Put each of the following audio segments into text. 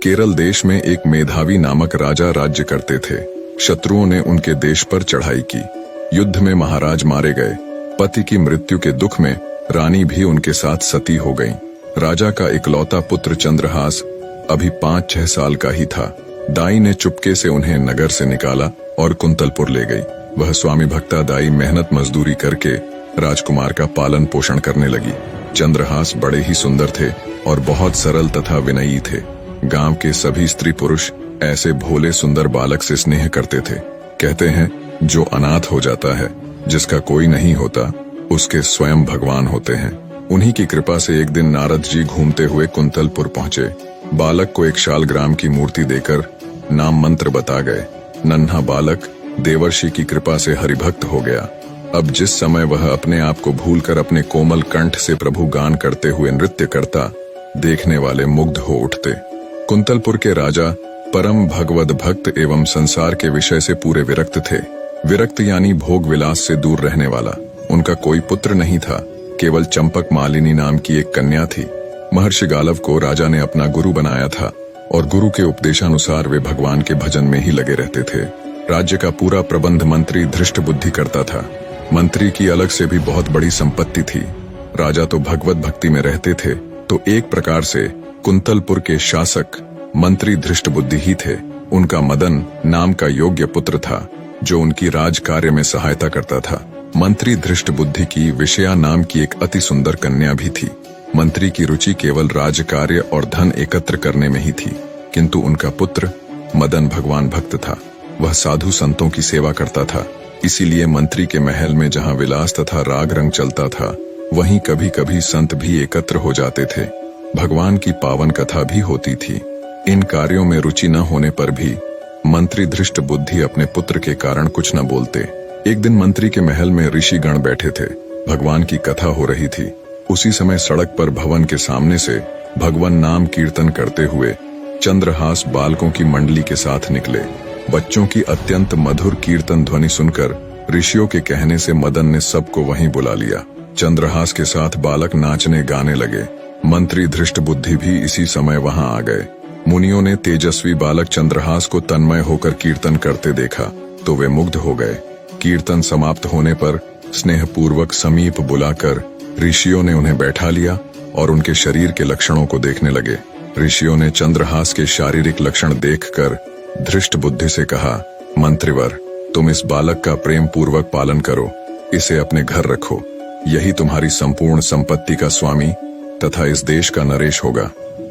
केरल देश में एक मेधावी नामक राजा राज्य करते थे। शत्रुओं ने उनके देश पर चढ़ाई की। युद्ध में महाराज मारे गए। पति की मृत्यु के दुख में रानी भी उनके साथ सती हो गईं। राजा का इकलौता पुत्र चंद्रहास अभी 5-6 साल का ही था। दाई ने चुपके से उन्हें नगर से निकाला और कुंतलपुर ले गई। वह स्वामी भक्ता दाई मेहनत मजदूरी करके राजकुमार का पालन पोषण करने लगी। चंद्रहास बड़े ही सुंदर थे और बहुत सरल तथा विनयी थे। गांव के सभी स्त्री पुरुष ऐसे भोले सुंदर बालक से स्नेह करते थे। कहते हैं, जो अनाथ हो जाता है, जिसका कोई नहीं होता, उसके स्वयं भगवान होते हैं। उन्हीं की कृपा से एक दिन नारद जी घूमते हुए कुंतलपुर पहुंचे। बालक को एक शालग्राम की मूर्ति देकर नाम मंत्र बता गए। नन्हा बालक देवर्षि की कृपा से हरिभक्त हो गया। अब जिस समय वह अपने आप को भूलकर अपने कोमल कंठ से प्रभु गान करते हुए नृत्य करता, देखने वाले मुग्ध हो उठते। कुंतलपुर के राजा परम भगवद भक्त एवं संसार के विषय से पूरे विरक्त थे। विरक्त यानी भोग विलास से दूर रहने वाला। उनका कोई पुत्र नहीं था, केवल चंपक मालिनी नाम की एक कन्या थी। महर्षि गालव को राजा ने अपना गुरु बनाया था और गुरु के उपदेशानुसार वे भगवान के भजन में ही लगे रहते थे। राज्य का पूरा प्रबंध मंत्री धृष्ट बुद्धि करता था। मंत्री की अलग से भी बहुत बड़ी संपत्ति थी। राजा तो भगवत भक्ति में रहते थे, तो एक प्रकार से कुंतलपुर के शासक मंत्री धृष्ट बुद्धि ही थे। उनका मदन नाम का योग्य पुत्र था, जो उनकी राज कार्य में सहायता करता था। मंत्री धृष्ट बुद्धि की विषया नाम की एक अति सुंदर कन्या भी थी। मंत्री की रुचि केवल राज कार्य और धन एकत्र करने में ही थी, किंतु उनका पुत्र मदन भगवान भक्त था। वह साधु संतों की सेवा करता था। इसीलिए मंत्री के महल में जहाँ विलास तथा राग रंग चलता था, वहीं कभी कभी संत भी एकत्र हो जाते थे। भगवान की पावन कथा भी होती थी। इन कार्यों में रुचि न होने पर भी मंत्री धृष्ट बुद्धि अपने पुत्र के कारण कुछ न बोलते। एक दिन मंत्री के महल में ऋषि गण बैठे थे। भगवान की कथा हो रही थी। उसी समय सड़क पर भवन के सामने से भगवान नाम कीर्तन करते हुए चंद्रहास बालकों की मंडली के साथ निकले। बच्चों की अत्यंत मधुर कीर्तन ध्वनि सुनकर ऋषियों के कहने से मदन ने सबको वहीं बुला लिया। चंद्रहास के साथ बालक नाचने गाने लगे। मंत्री धृष्ट बुद्धि भी इसी समय वहां आ गए। मुनियों ने तेजस्वी बालक चंद्रहास को तन्मय होकर कीर्तन करते देखा तो वे मुग्ध हो गए। कीर्तन समाप्त होने पर स्नेहपूर्वक समीप बुलाकर ऋषियों ने उन्हें बैठा लिया और उनके शरीर के लक्षणों को देखने लगे। ऋषियों ने चंद्रहास के शारीरिक लक्षण देखकर धृष्ट बुद्धि से कहा, मंत्रिवर, तुम इस बालक का प्रेम पूर्वक पालन करो, इसे अपने घर रखो। यही तुम्हारी संपूर्ण संपत्ति का स्वामी तथा इस देश का नरेश होगा।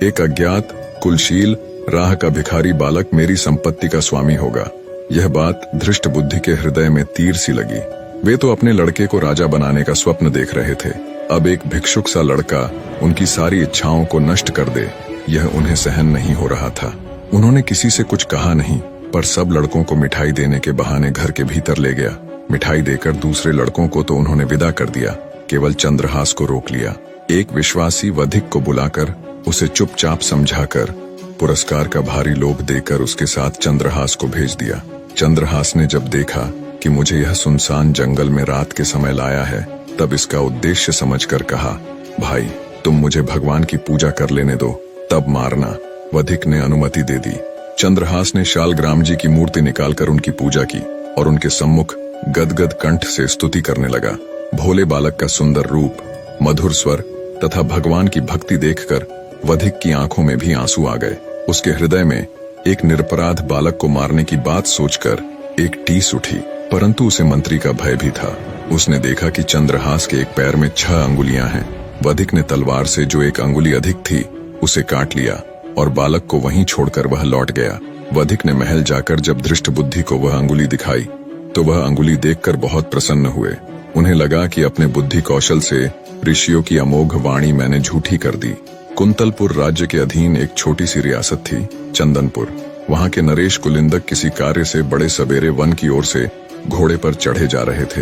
एक अज्ञात कुलशील राह का भिखारी बालक मेरी संपत्ति का स्वामी होगा। यह बात धृष्ट बुद्धि के हृदय में तीर सी लगी। वे तो अपने लड़के को राजा बनाने का स्वप्न देख रहे थे। अब एक भिक्षुक सा लड़का उनकी सारी इच्छाओं को नष्ट कर दे, यह उन्हें सहन नहीं हो रहा था। उन्होंने किसी से कुछ कहा नहीं, पर सब लड़कों को मिठाई देने के बहाने घर के भीतर ले गया। मिठाई देकर दूसरे लड़कों को तो उन्होंने विदा कर दिया, केवल चंद्रहास को रोक लिया। एक विश्वासी वधिक को बुलाकर उसे चुपचाप समझाकर पुरस्कार का भारी लोभ देकर उसके साथ चंद्रहास को भेज दिया। चंद्रहास ने जब देखा कि मुझे यह सुनसान जंगल में रात के समय लाया है, तब इसका उद्देश्य समझकर कहा, भाई, तुम मुझे भगवान की पूजा कर लेने दो, तब मारना। वधिक ने अनुमति दे दी। चंद्रहास ने शालग्राम जी की मूर्ति निकालकर उनकी पूजा की और उनके सम्मुख गदगद कंठ से स्तुति करने लगा। भोले बालक का सुंदर रूप, मधुर स्वर तथा भगवान की भक्ति देखकर वधिक की आंखों में भी आंसू आ गए। उसके हृदय में एक निरपराध बालक को मारने की बात सोचकर एक टीस उठी, परंतु उसे मंत्री का भय भी था। उसने देखा कि चंद्रहास के एक पैर में 6 अंगुलियां हैं। वधिक ने तलवार से जो एक अंगुली अधिक थी उसे काट लिया और बालक को वहीं छोड़कर वह लौट गया। वधिक ने महल जाकर जब धृष्ट बुद्धि को वह अंगुली दिखाई तो वह अंगुली देखकर बहुत प्रसन्न हुए। उन्हें लगा कि अपने बुद्धि कौशल से ऋषियों की अमोघ वाणी मैंने झूठी कर दी। कुंतलपुर राज्य के अधीन एक छोटी सी रियासत थी, चंदनपुर। वहां के नरेश कुलिंदक किसी कार्य से बड़े सवेरे वन की ओर से घोड़े पर चढ़े जा रहे थे।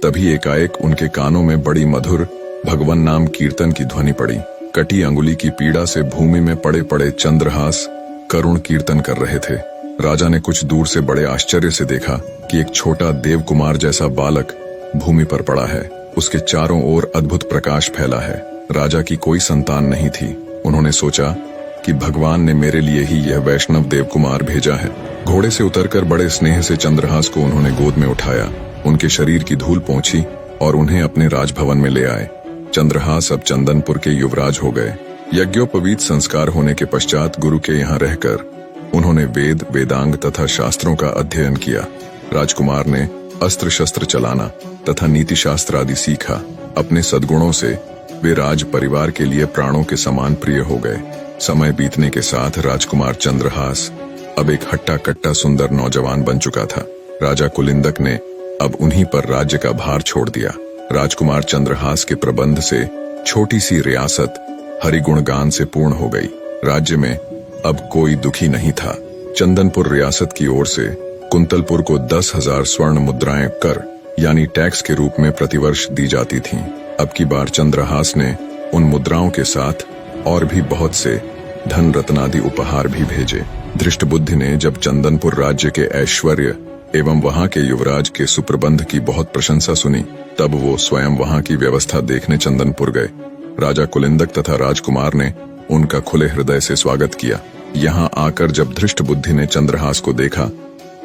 तभी एकाएक उनके कानों में बड़ी मधुर भगवान नाम कीर्तन की ध्वनि पड़ी। कटी अंगुली की पीड़ा से भूमि में पड़े पड़े चंद्रहास करुण कीर्तन कर रहे थे। राजा ने कुछ दूर से बड़े आश्चर्य से देखा कि एक छोटा देव कुमार जैसा बालक भूमि पर पड़ा है। उसके चारों ओर अद्भुत प्रकाश फैला है। राजा की कोई संतान नहीं थी। उन्होंने सोचा, कि भगवान ने मेरे लिए ही यह वैष्णव देवकुमार भेजा है। घोड़े से उतरकर बड़े स्नेह से चंद्रहास को उन्होंने गोद में उठाया, उनके शरीर की धूल पोंछी और उन्हें अपने राजभवन में ले आए। चंद्रहास अब चंदनपुर के युवराज हो गए। यज्ञोपवीत संस्कार होने के पश्चात गुरु के यहाँ रहकर उन्होंने वेद, वेदांग तथा शास्त्रों का अध्ययन किया। राजकुमार ने अस्त्र शस्त्र चलाना तथा नीति शास्त्र आदि सीखा। अपने सद्गुणों से वे राज परिवार के लिए प्राणों के समान प्रिय हो गए। समय बीतने के साथ राजकुमार चंद्रहास अब एक हट्टा कट्टा सुंदर नौजवान बन चुका था। राजा कुलिंदक ने अब उन्हीं पर राज्य का भार छोड़ दिया। राजकुमार चंद्रहास के प्रबंध से छोटी सी रियासत हरिगुणगान से पूर्ण हो गई। राज्य में अब कोई दुखी नहीं था। चंदनपुर रियासत की ओर से कुंतलपुर को 10,000 स्वर्ण मुद्राएं कर यानी टैक्स के रूप में प्रतिवर्ष दी जाती थीं। अब की बार चंद्रहास ने उन मुद्राओं के साथ और भी बहुत से धन रत्नादि उपहार भी भेजे। धृष्टबुद्धि ने जब चंदनपुर राज्य के ऐश्वर्य एवं वहां के युवराज के सुप्रबंध की बहुत प्रशंसा सुनी, तब वो स्वयं वहां की व्यवस्था देखने चंदनपुर गए। राजा कुलिंदक तथा राजकुमार ने उनका खुले हृदय से स्वागत किया। यहाँ आकर जब धृष्टबुद्धि ने चंद्रहास को देखा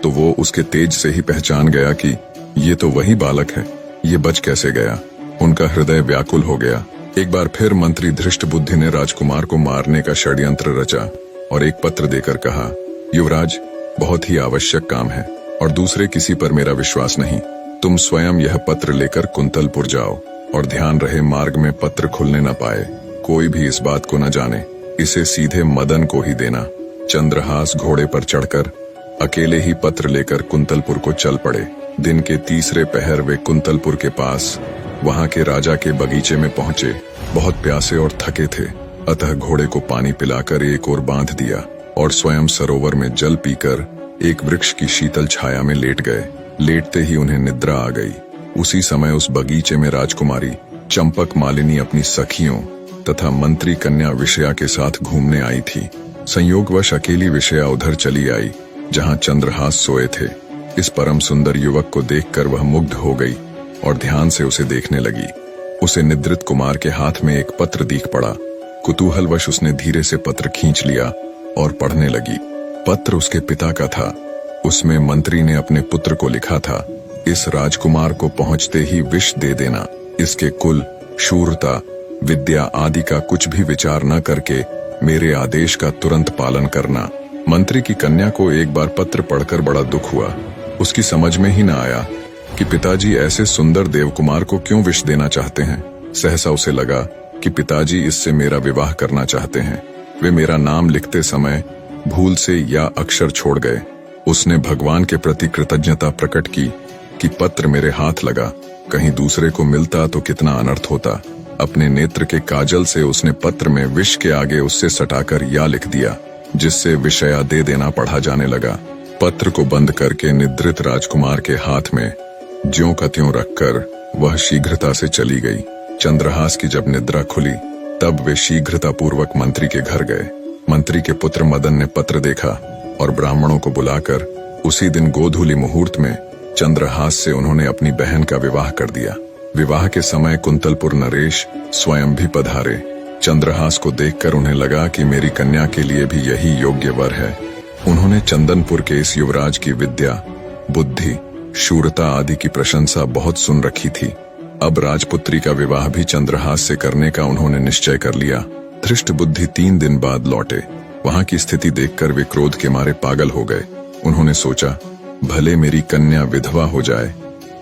तो वो उसके तेज से ही पहचान गया कि ये तो वही बालक है, ये बच कैसे गया। उनका हृदय व्याकुल हो गया। एक बार फिर मंत्री धृष्टबुद्धि ने राजकुमार को मारने का षड्यंत्र रचा और एक पत्र देकर कहा, युवराज, बहुत ही आवश्यक काम है और दूसरे किसी पर मेरा विश्वास नहीं। तुम स्वयं यह पत्र लेकर कुंतलपुर जाओ और ध्यान रहे मार्ग में पत्र खुलने न पाए, कोई भी इस बात को न जाने। इसे सीधे मदन को ही देना। चंद्रहास घोड़े पर चढ़कर अकेले ही पत्र लेकर कुंतलपुर को चल पड़े। दिन के तीसरे पहर वे कुंतलपुर के पास वहां के राजा के बगीचे में पहुंचे। बहुत प्यासे और थके थे, अतः घोड़े को पानी पिलाकर एक ओर बांध दिया और स्वयं सरोवर में जल पीकर एक वृक्ष की शीतल छाया में लेट गए। लेटते ही उन्हें निद्रा आ गई। उसी समय उस बगीचे में राजकुमारी चंपक मालिनी अपनी सखियों तथा मंत्री कन्या विषया के साथ घूमने आई थी। संयोगवश अकेली विषया उधर चली आई जहां चंद्रहास सोए थे। इस परम सुंदर युवक को देखकर वह मुग्ध हो गई और ध्यान से उसे देखने लगी। उसे निद्रित कुमार के हाथ में एक पत्र दिख पड़ा। कुतूहलवश उसने धीरे से पत्र खींच लिया और पढ़ने लगी। पत्र उसके पिता का था। उसमें मंत्री ने अपने पुत्र को लिखा था, इस राजकुमार को पहुंचते ही विष दे देना। इसके कुल, शूरता, विद्या आदि का कुछ भी विचार न करके मेरे आदेश का तुरंत पालन करना। मंत्री की कन्या को एक बार पत्र पढ़कर बड़ा दुख हुआ। उसकी समझ में ही न आया कि पिताजी ऐसे सुंदर देवकुमार को क्यों विष देना चाहते हैं। सहसा उसे लगा कि पिताजी इससे मेरा विवाह करना चाहते हैं। वे मेरा नाम लिखते समय भूल से या अक्षर छोड़ गए। उसने भगवान के प्रति कृतज्ञता प्रकट की कि पत्र मेरे हाथ लगा, कहीं दूसरे को मिलता तो कितना अनर्थ होता। अपने नेत्र के काजल से उसने पत्र में विष के आगे उससे सटाकर या लिख दिया, जिससे विषया दे देना पढ़ा जाने लगा। पत्र को बंद करके निद्रित राजकुमार के हाथ में ज्यों का त्यों रखकर वह शीघ्रता से चली गई। चंद्रहास की जब निद्रा खुली तब वे शीघ्रता पूर्वक मंत्री के घर गए। मंत्री के पुत्र मदन ने पत्र देखा और ब्राह्मणों को बुलाकर उसी दिन गोधूली मुहूर्त में चंद्रहास से उन्होंने अपनी बहन का विवाह कर दिया। विवाह के समय कुंतलपुर नरेश स्वयं भी पधारे। चंद्रहास को देखकर उन्हें लगा कि मेरी कन्या के लिए भी यही योग्य वर है। उन्होंने चंदनपुर के इस युवराज की विद्या, बुद्धि, शूरता आदि की प्रशंसा बहुत सुन रखी थी। अब राजपुत्री का विवाह भी चंद्रहास से करने का उन्होंने निश्चय कर लिया। धृष्टबुद्धि 3 दिन बाद लौटे। वहां की स्थिति देखकर वे क्रोध के मारे पागल हो गए। उन्होंने सोचा, भले मेरी कन्या विधवा हो जाए,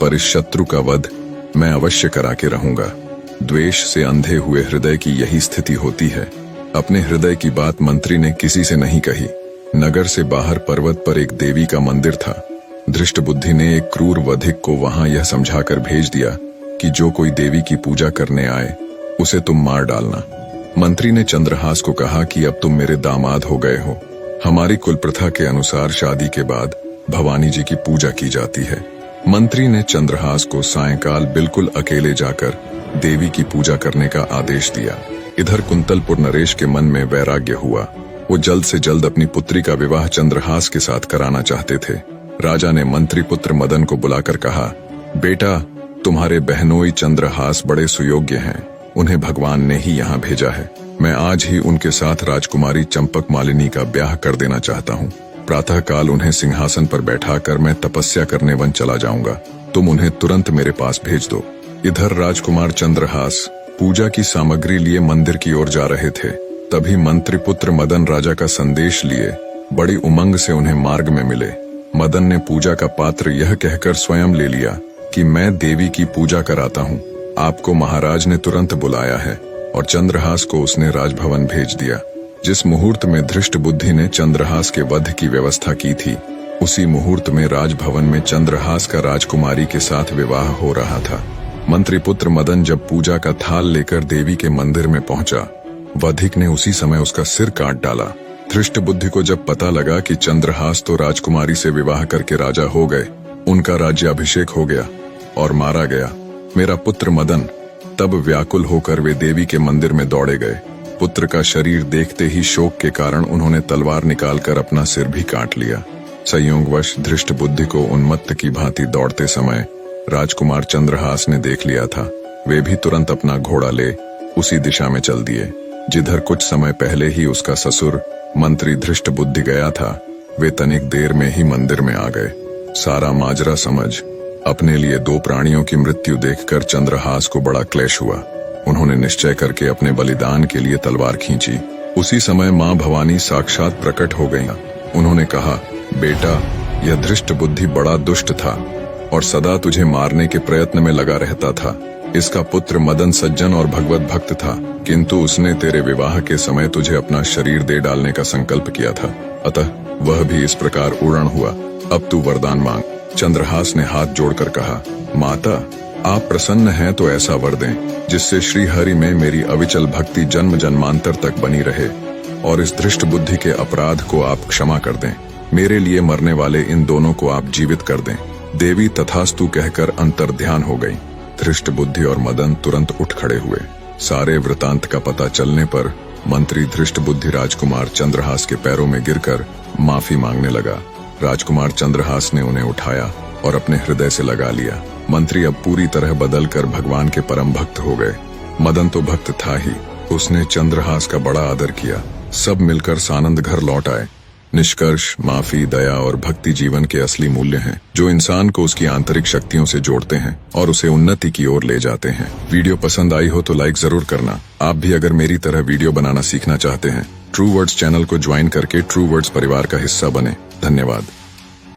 पर इस शत्रु का वध मैं अवश्य करा के रहूंगा। द्वेष से अंधे हुए हृदय की यही स्थिति होती है। अपने हृदय की बात मंत्री ने किसी से नहीं कही। नगर से बाहर पर्वत पर एक देवी का मंदिर था। धृष्टबुद्धि ने एक क्रूर वधिक को वहां यह समझाकर भेज दिया कि जो कोई देवी की पूजा करने आए उसे तुम मार डालना। मंत्री ने चंद्रहास को कहा कि अब तुम मेरे दामाद हो गए हो। हमारी कुल प्रथा के अनुसार शादी के बाद भवानी जी की पूजा की जाती है। मंत्री ने चंद्रहास को सायंकाल बिल्कुल अकेले जाकर देवी की पूजा करने का आदेश दिया। इधर कुंतलपुर नरेश के मन में वैराग्य हुआ। वो जल्द से जल्द अपनी पुत्री का विवाह चंद्रहास के साथ कराना चाहते थे। राजा ने मंत्री पुत्र मदन को बुलाकर कहा, बेटा, तुम्हारे बहनोई चंद्रहास बड़े सुयोग्य हैं। उन्हें भगवान ने ही यहाँ भेजा है। मैं आज ही उनके साथ राजकुमारी चंपक मालिनी का ब्याह कर देना चाहता हूँ। प्रातःकाल उन्हें सिंहासन पर बैठाकर मैं तपस्या करने वन चला जाऊंगा। तुम उन्हें तुरंत मेरे पास भेज दो। इधर राजकुमार चंद्रहास पूजा की सामग्री लिए मंदिर की ओर जा रहे थे। तभी मंत्री पुत्र मदन राजा का संदेश लिए बड़ी उमंग से उन्हें मार्ग में मिले। मदन ने पूजा का पात्र यह कहकर स्वयं ले लिया कि मैं देवी की पूजा कराता हूँ, आपको महाराज ने तुरंत बुलाया है। और चंद्रहास को उसने राजभवन भेज दिया। जिस मुहूर्त में धृष्ट बुद्धि ने चंद्रहास के वध की व्यवस्था की थी, उसी मुहूर्त में राजभवन में चंद्रहास का राजकुमारी के साथ विवाह हो रहा था। मंत्री पुत्र मदन जब पूजा का थाल लेकर देवी के मंदिर में पहुंचा, वधिक ने उसी समय उसका सिर काट डाला। धृष्ट बुद्धि को जब पता लगा कि चंद्रहास तो राजकुमारी से विवाह करके राजा हो गए, उनका राज्याभिषेक हो गया और मारा गया, मेरा पुत्र मदन, तब व्याकुल होकर वे देवी के मंदिर में दौड़े गए। पुत्र का शरीर देखते ही शोक के कारण उन्होंने तलवार निकालकर अपना सिर भी काट लिया। संयोगवश धृष्ट बुद्धि को उन्मत्त की भांति दौड़ते समय राजकुमार चंद्रहास ने देख लिया था। वे भी तुरंत अपना घोड़ा ले उसी दिशा में चल दिए जिधर कुछ समय पहले ही उसका ससुर मंत्री धृष्ट बुद्धि गया था। वे तनिक देर में ही मंदिर में आ गए। सारा माजरा समझ अपने लिए दो प्राणियों की मृत्यु देखकर चंद्रहास को बड़ा क्लेश हुआ। उन्होंने निश्चय करके अपने बलिदान के लिए तलवार खींची। उसी समय मां भवानी साक्षात प्रकट हो गईं। उन्होंने कहा, बेटा, यह धृष्ट बुद्धि बड़ा दुष्ट था और सदा तुझे मारने के प्रयत्न में लगा रहता था। इसका पुत्र मदन सज्जन और भगवत भक्त था, किंतु उसने तेरे विवाह के समय तुझे अपना शरीर दे डालने का संकल्प किया था, अतः वह भी इस प्रकार उड़न हुआ। अब तू वरदान मांग। चंद्रहास ने हाथ जोड़कर कहा, माता, आप प्रसन्न हैं तो ऐसा वर दें जिससे श्री हरि में मेरी अविचल भक्ति जन्म जन्मांतर तक बनी रहे और इस धृष्ट बुद्धि के अपराध को आप क्षमा कर दें। मेरे लिए मरने वाले इन दोनों को आप जीवित कर दें। देवी तथास्तु कहकर अंतर्ध्यान हो गई। धृष्ट बुद्धि और मदन तुरंत उठ खड़े हुए। सारे वृतांत का पता चलने पर मंत्री धृष्ट बुद्धि राजकुमार चंद्रहास के पैरों में गिरकर माफी मांगने लगा। राजकुमार चंद्रहास ने उन्हें उठाया और अपने हृदय से लगा लिया। मंत्री अब पूरी तरह बदलकर भगवान के परम भक्त हो गए। मदन तो भक्त था ही, उसने चंद्रहास का बड़ा आदर किया। सब मिलकर सानंद घर लौट आए। निष्कर्ष, माफी, दया और भक्ति जीवन के असली मूल्य हैं, जो इंसान को उसकी आंतरिक शक्तियों से जोड़ते हैं और उसे उन्नति की ओर ले जाते हैं। वीडियो पसंद आई हो तो लाइक जरूर करना। आप भी अगर मेरी तरह वीडियो बनाना सीखना चाहते हैं, ट्रू वर्ड्स चैनल को ज्वाइन करके ट्रू वर्ड्स परिवार का हिस्सा बने। धन्यवाद।